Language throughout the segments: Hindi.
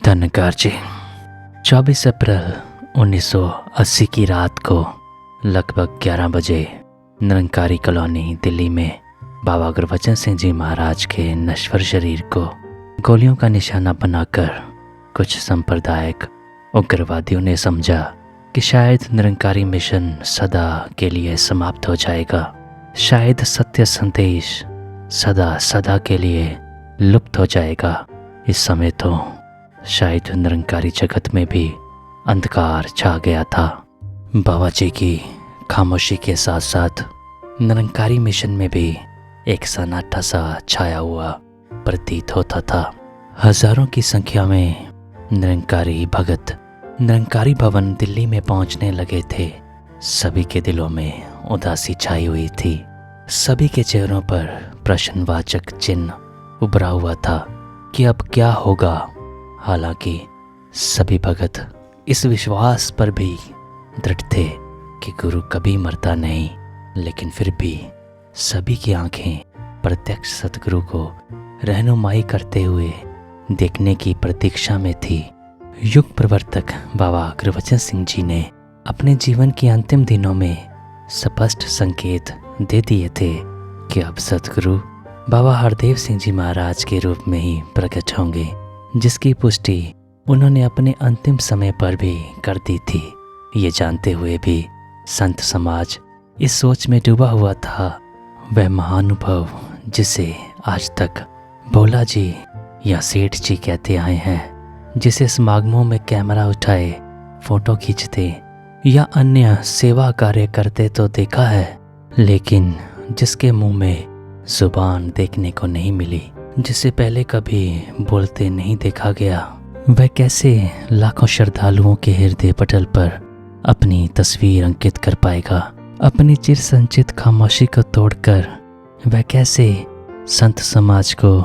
धन्यकार जी। 24 अप्रैल 1980 की रात को लगभग 11 बजे निरंकारी कॉलोनी दिल्ली में बाबा गुरबचन सिंह जी महाराज के नश्वर शरीर को गोलियों का निशाना बनाकर कुछ सांप्रदायिक उग्रवादियों ने समझा कि शायद निरंकारी मिशन सदा के लिए समाप्त हो जाएगा, शायद सत्य संदेश सदा सदा के लिए लुप्त हो जाएगा। इस समय तो शायद निरंकारी जगत में भी अंधकार छा गया था। बाबा जी की खामोशी के साथ साथ निरंकारी मिशन में भी एक सन्नाटा सा छाया हुआ प्रतीत होता था। हजारों की संख्या में निरंकारी भगत निरंकारी भवन दिल्ली में पहुंचने लगे थे। सभी के दिलों में उदासी छाई हुई थी, सभी के चेहरों पर प्रश्नवाचक चिन्ह उभरा हुआ था कि अब क्या होगा। हालांकि सभी भगत इस विश्वास पर भी दृढ़ थे कि गुरु कभी मरता नहीं, लेकिन फिर भी सभी की आंखें प्रत्यक्ष सतगुरु को रहनुमाई करते हुए देखने की प्रतीक्षा में थी। युग प्रवर्तक बाबा गुरबचन सिंह जी ने अपने जीवन के अंतिम दिनों में स्पष्ट संकेत दे दिए थे कि अब सतगुरु बाबा हरदेव सिंह जी महाराज के रूप में ही प्रकट होंगे, जिसकी पुष्टि उन्होंने अपने अंतिम समय पर भी कर दी थी। ये जानते हुए भी संत समाज इस सोच में डूबा हुआ था, वह महानुभव जिसे आज तक भोला जी या सेठ जी कहते आए हैं, जिसे समागमों में कैमरा उठाए फोटो खींचते या अन्य सेवा कार्य करते तो देखा है, लेकिन जिसके मुंह में जुबान देखने को नहीं मिली, जिसे पहले कभी बोलते नहीं देखा गया, वह कैसे लाखों श्रद्धालुओं के हृदय पटल पर अपनी तस्वीर अंकित कर पाएगा। अपनी चिर संचित खामोशी को तोड़कर वह कैसे संत समाज को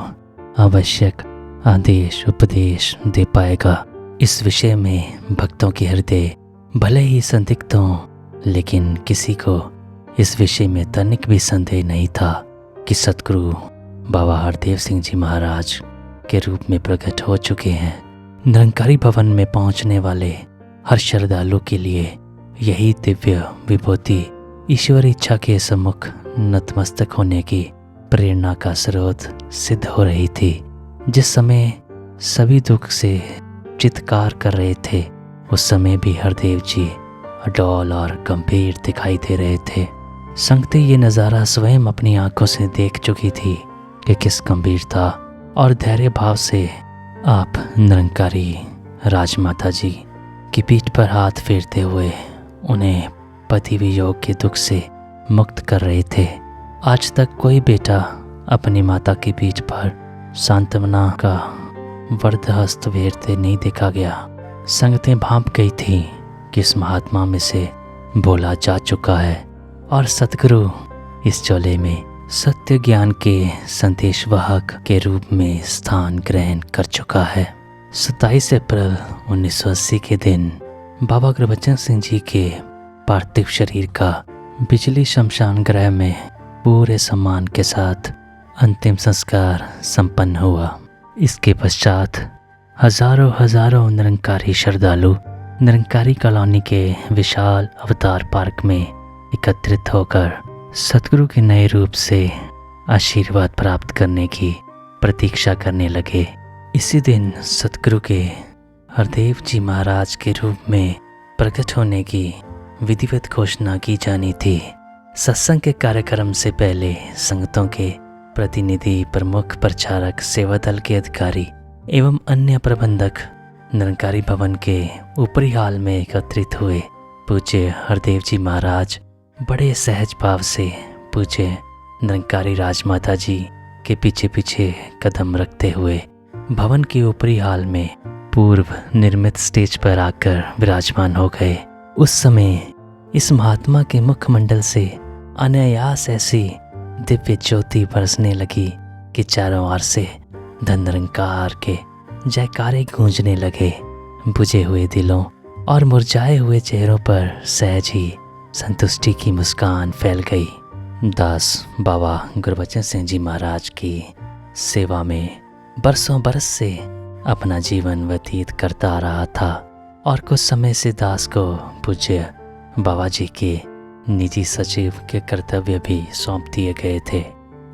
आवश्यक आदेश उपदेश दे पाएगा। इस विषय में भक्तों के हृदय भले ही संदिग्ध हों, लेकिन किसी को इस विषय में तनिक भी संदेह नहीं था कि सतगुरु बाबा हरदेव सिंह जी महाराज के रूप में प्रकट हो चुके हैं। निरंकारी भवन में पहुंचने वाले हर श्रद्धालु के लिए यही दिव्य विभूति ईश्वर इच्छा के सम्मुख नतमस्तक होने की प्रेरणा का स्रोत सिद्ध हो रही थी। जिस समय सभी दुख से चित्कार कर रहे थे, उस समय भी हरदेव जी अडौल और गंभीर दिखाई दे रहे थे। संगते ये नज़ारा स्वयं अपनी आंखों से देख चुकी थी कि किस गंभीरता और धैर्य भाव से आप निरंकारी राजमाता जी की पीठ पर हाथ फेरते हुए उन्हें पति वियोग के दुख से मुक्त कर रहे थे। आज तक कोई बेटा अपनी माता की पीठ पर सांत्वना का वरद हस्त फेरते नहीं देखा गया। संगतें भांप गई थी कि इस महात्मा में से बोला जा चुका है और सतगुरु इस चोले में सत्य ज्ञान के संदेशवाहक के रूप में स्थान ग्रहण कर चुका है। 27 अप्रैल 1980 के दिन बाबा गुरबचन सिंह जी के पार्थिव शरीर का बिजली शमशान गृह में पूरे सम्मान के साथ अंतिम संस्कार संपन्न हुआ। इसके पश्चात हजारों निरंकारी श्रद्धालु निरंकारी कॉलोनी के विशाल अवतार पार्क में एकत्रित होकर सतगुरु के नए रूप से आशीर्वाद प्राप्त करने की प्रतीक्षा करने लगे। इसी दिन सतगुरु के हरदेव जी महाराज के रूप में प्रकट होने की विधिवत घोषणा की जानी थी। सत्संग के कार्यक्रम से पहले संगतों के प्रतिनिधि, प्रमुख प्रचारक, सेवा दल के अधिकारी एवं अन्य प्रबंधक निरंकारी भवन के ऊपरी हाल में एकत्रित हुए। पूज्य हरदेव जी महाराज बड़े सहज भाव से पूज्य निरंकारी राजमाता जी के पीछे पीछे कदम रखते हुए भवन के ऊपरी हाल में पूर्व निर्मित स्टेज पर आकर विराजमान हो गए। उस समय इस महात्मा के मुखमंडल से अनायास ऐसी दिव्य ज्योति बरसने लगी कि चारों ओर से धन निरंकार के जयकारे गूंजने लगे। बुझे हुए दिलों और मुरझाए हुए चेहरों पर सहज ही संतुष्टि की मुस्कान फैल गई। दास बाबा गुरबचन सिंह जी महाराज की सेवा में बरसों बरस से अपना जीवन व्यतीत करता आ रहा था और कुछ समय से दास को पूज्य बाबा जी के निजी सचिव के कर्तव्य भी सौंप दिए गए थे।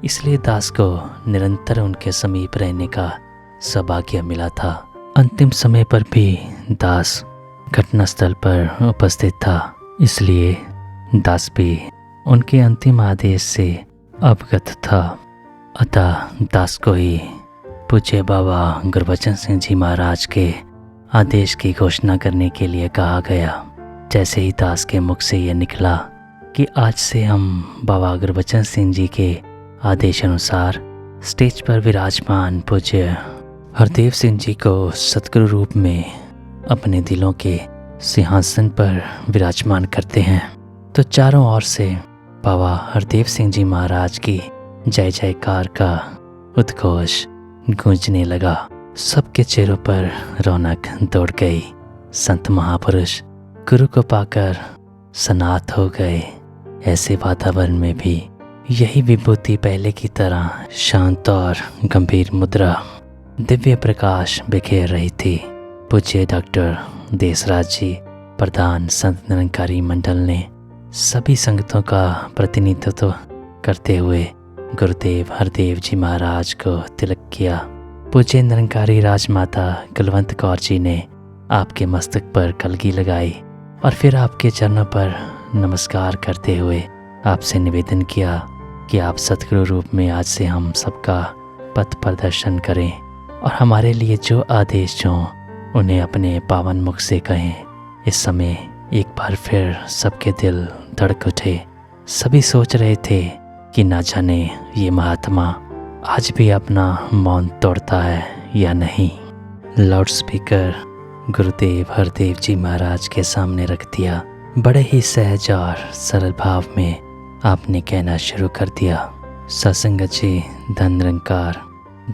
इसलिए दास को निरंतर उनके समीप रहने का सौभाग्य मिला था। अंतिम समय पर भी दास घटनास्थल पर उपस्थित था, इसलिए दास भी उनके अंतिम आदेश से अवगत था। अतः दास को ही पूज्य बाबा गुरबचन सिंह जी महाराज के आदेश की घोषणा करने के लिए कहा गया। जैसे ही दास के मुख से यह निकला कि आज से हम बाबा गुरबचन सिंह जी के आदेश अनुसार स्टेज पर विराजमान पूज्य हरदेव सिंह जी को सतगुरु रूप में अपने दिलों के सिंहासन पर विराजमान करते हैं, तो चारों ओर से बाबा हरदेव सिंह जी महाराज की जय जयकार का उद्घोष गूंजने लगा। सबके चेहरों पर रौनक दौड़ गई। संत महापुरुष गुरु को पाकर सनाथ हो गए। ऐसे वातावरण में भी यही विभूति पहले की तरह शांत और गंभीर मुद्रा दिव्य प्रकाश बिखेर रही थी। पूज्य डॉक्टर देसराज जी प्रधान संत निरंकारी मंडल ने सभी संगतों का प्रतिनिधित्व करते हुए गुरुदेव हरदेव जी महाराज को तिलक किया। पूज्य निरंकारी राजमाता कुलवंत कौर जी ने आपके मस्तक पर कलगी लगाई और फिर आपके चरणों पर नमस्कार करते हुए आपसे निवेदन किया कि आप सतगुरु रूप में आज से हम सबका पथ प्रदर्शन करें और हमारे लिए जो आदेश हों उन्हें अपने पावन मुख से कहें। इस समय एक बार फिर सबके दिल धड़क उठे। सभी सोच रहे थे कि ना जाने ये महात्मा आज भी अपना मौन तोड़ता है या नहीं। लाउड स्पीकर गुरुदेव हरदेव जी महाराज के सामने रख दिया। बड़े ही सहज और सरल भाव में आपने कहना शुरू कर दिया। सत्संगत जी धन निरंकार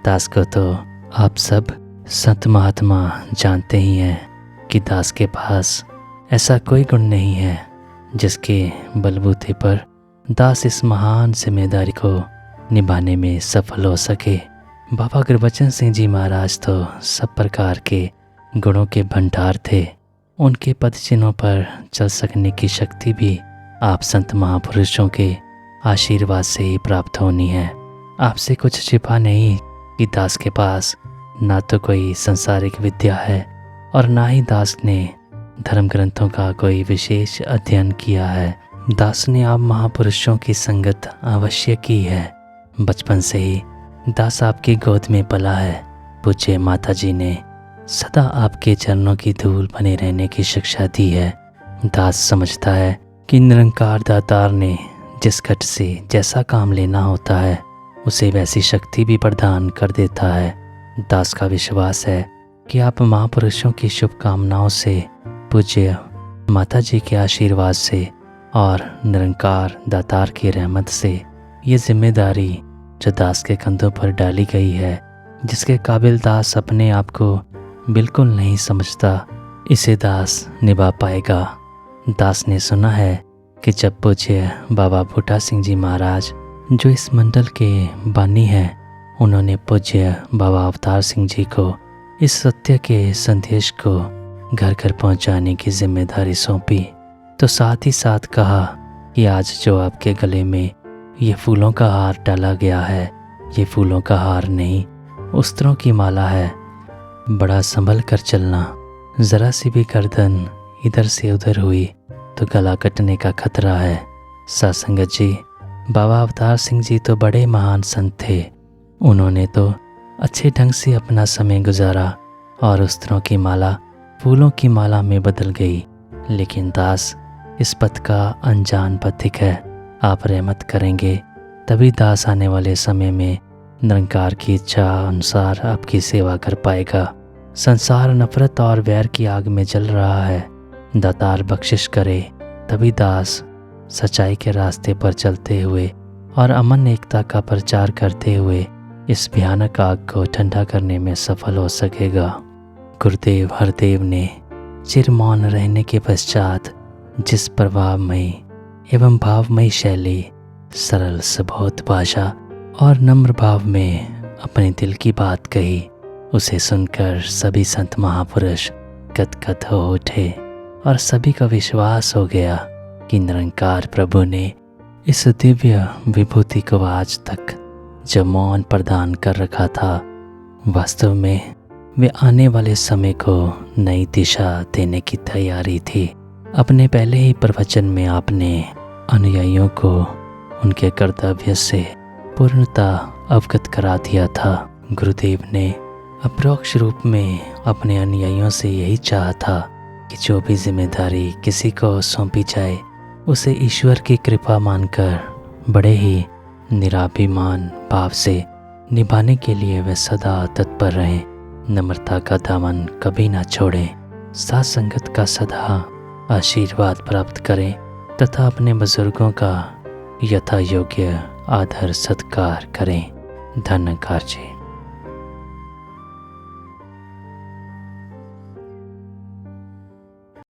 दास को तो आप सब संत महात्मा जानते ही हैं कि दास के पास ऐसा कोई गुण नहीं है जिसके बलबूते पर दास इस महान जिम्मेदारी को निभाने में सफल हो सके। बाबा गुरबचन सिंह जी महाराज तो सब प्रकार के गुणों के भंडार थे। उनके पद चिन्हों पर चल सकने की शक्ति भी आप संत महापुरुषों के आशीर्वाद से ही प्राप्त होनी है। आपसे कुछ छिपा नहीं कि दास के पास ना तो कोई संसारिक विद्या है और ना ही दास ने धर्म ग्रंथों का कोई विशेष अध्ययन किया है। दास ने आप महापुरुषों की संगत अवश्य की है। बचपन से ही दास आपकी गोद में पला है। पूज्य माता जी ने सदा आपके चरणों की धूल बने रहने की शिक्षा दी है। दास समझता है कि निरंकार दातार ने जिस घट से जैसा काम लेना होता है उसे वैसी शक्ति भी प्रदान कर देता है। दास का विश्वास है कि आप महापुरुषों की शुभकामनाओं से, पूज्य माता जी के आशीर्वाद से और निरंकार दातार की रहमत से ये जिम्मेदारी जो दास के कंधों पर डाली गई है, जिसके काबिल दास अपने आप को बिल्कुल नहीं समझता, इसे दास निभा पाएगा। दास ने सुना है कि जब पूज्य बाबा बूटा सिंह जी महाराज जो इस मंडल के बानी हैं, उन्होंने पूज्य बाबा अवतार सिंह जी को इस सत्य के संदेश को घर घर पहुंचाने की जिम्मेदारी सौंपी, तो साथ ही साथ कहा कि आज जो आपके गले में ये फूलों का हार डाला गया है, ये फूलों का हार नहीं, उस्तरों की माला है। बड़ा संभल कर चलना, ज़रा सी भी गर्दन इधर से उधर हुई तो गला कटने का खतरा है। सत्संगत जी, बाबा अवतार सिंह जी तो बड़े महान संत थे। उन्होंने तो अच्छे ढंग से अपना समय गुजारा और उस्तरों की माला फूलों की माला में बदल गई। लेकिन दास इस पथ का अनजान पथिक है। आप रहमत करेंगे तभी दास आने वाले समय में निरंकार की इच्छा अनुसार आपकी सेवा कर पाएगा। संसार नफरत और वैर की आग में जल रहा है। दातार बख्शिश करे तभी दास सच्चाई के रास्ते पर चलते हुए और अमन एकता का प्रचार करते हुए इस भयानक आग को ठंडा करने में सफल हो सकेगा। गुरुदेव हरदेव ने चिर मौन रहने के पश्चात जिस प्रभावमयी एवं भावमयी शैली, सरल सुबोध भाषा और नम्र भाव में अपने दिल की बात कही, उसे सुनकर सभी संत महापुरुष गदगद हो उठे और सभी का विश्वास हो गया कि निरंकार प्रभु ने इस दिव्य विभूति को आज तक जो मौन प्रदान कर रखा था, वास्तव में वे आने वाले समय को नई दिशा देने की तैयारी थी। अपने पहले ही प्रवचन में आपने अनुयायियों को उनके कर्तव्य से पूर्णतः अवगत करा दिया था। गुरुदेव ने अपरोक्ष रूप में अपने अनुयायियों से यही चाहा था कि जो भी जिम्मेदारी किसी को सौंपी जाए उसे ईश्वर की कृपा मानकर बड़े ही निराभिमान भाव से निभाने के लिए वे सदा तत्पर रहें, नम्रता का दामन कभी ना छोड़ें, साथ संगत का सदा आशीर्वाद प्राप्त करें तथा अपने बुजुर्गों का यथा योग्य आदर सत्कार करें। धन्यवाद जी।